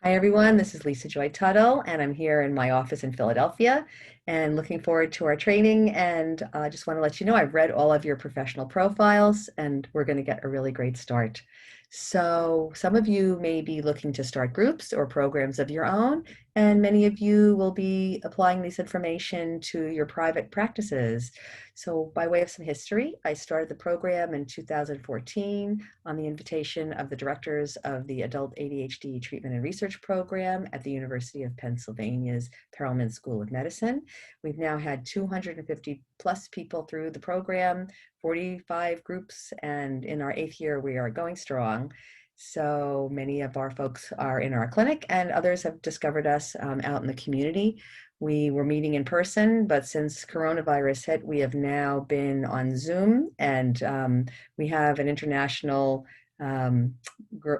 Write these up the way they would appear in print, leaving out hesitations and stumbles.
Hi, everyone. This is Lisa Joy Tuttle, and I'm here in my office in Philadelphia and looking forward to our training. And I just want to let you know I've read all of your professional profiles, and we're going to get a really great start. So, some of you may be looking to start groups or programs of your own, and many of you will be applying this information to your private practices. So, by way of some history, I started the program in 2014 on the invitation of the directors of the Adult ADHD Treatment and Research Program at the University of Pennsylvania's Perelman School of Medicine. We've now had 250 plus people through the program, 45 groups, and in our 8th year, we are going strong. So many of our folks are in our clinic, and others have discovered us out in the community. We were meeting in person, but since coronavirus hit, we have now been on Zoom, and we have an international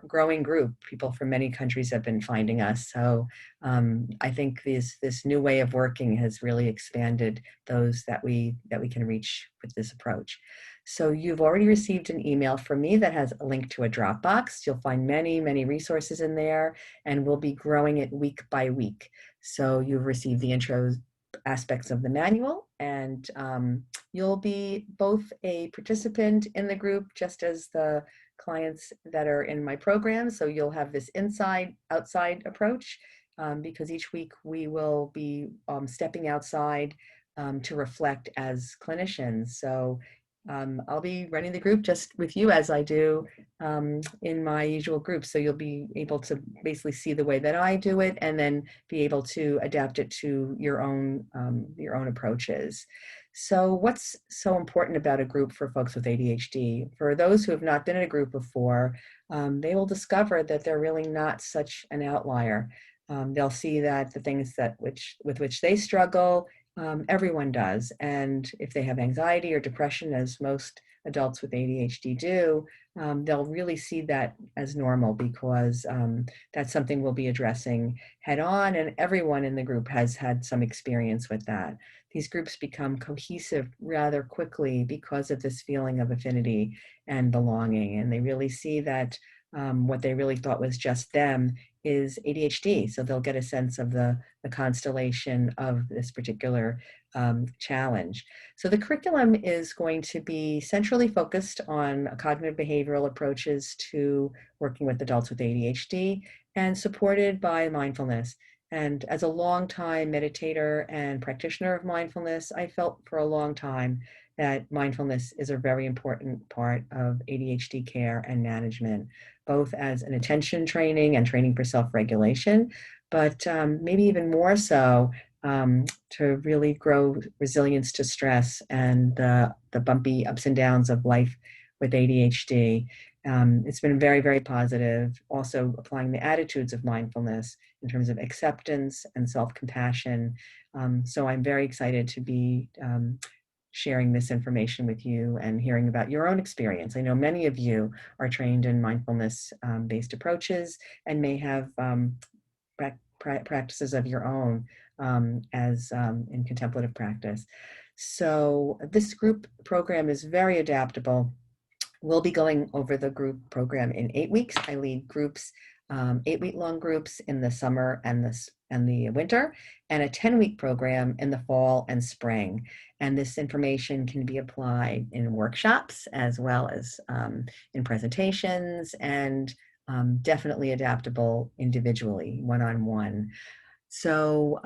growing group. People from many countries have been finding us. So I think this new way of working has really expanded those that we can reach with this approach. So you've already received an email from me that has a link to a Dropbox. You'll find many resources in there, and we'll be growing it week by week. So you've received the intro aspects of the manual, and you'll be both a participant in the group, just as the clients that are in my program. So you'll have this inside outside approach, because each week we will be stepping outside to reflect as clinicians. So I'll be running the group just with you as I do in my usual group. So you'll be able to basically see the way that I do it, and then be able to adapt it to your own approaches. So what's so important about a group for folks with ADHD? For those who have not been in a group before, they will discover that they're really not such an outlier. They'll see that the things with which they struggle, everyone does. And if they have anxiety or depression, as most adults with ADHD do, they'll really see that as normal, because that's something we'll be addressing head on. And everyone in the group has had some experience with that. These groups become cohesive rather quickly because of this feeling of affinity and belonging. And they really see that what they really thought was just them is ADHD. So they'll get a sense of the constellation of this particular challenge. So the curriculum is going to be centrally focused on cognitive behavioral approaches to working with adults with ADHD, and supported by mindfulness. And as a longtime meditator and practitioner of mindfulness, I felt for a long time that mindfulness is a very important part of ADHD care and management, both as an attention training and training for self-regulation, but maybe even more so to really grow resilience to stress and the bumpy ups and downs of life with ADHD. It's been very positive. Also applying the attitudes of mindfulness in terms of acceptance and self-compassion. So I'm very excited to be sharing this information with you and hearing about your own experience. I know many of you are trained in mindfulness based approaches and may have practices of your own as in contemplative practice. So this group program is very adaptable. We'll be going over the group program in 8 weeks. I lead groups, 8-week-long groups in the summer and the winter, and a 10-week program in the fall and spring. And this information can be applied in workshops as well as in presentations, and definitely adaptable individually, one-on-one. So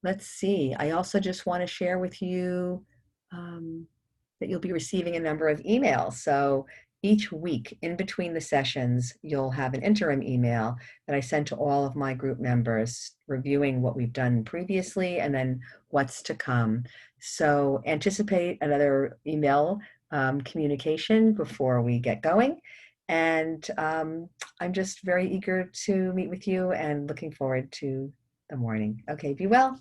let's see. I also just want to share with you that you'll be receiving a number of emails. So each week in between the sessions, you'll have an interim email that I send to all of my group members, reviewing what we've done previously and then what's to come. So anticipate another email communication before we get going. And I'm just very eager to meet with you and looking forward to the morning. Okay, be well.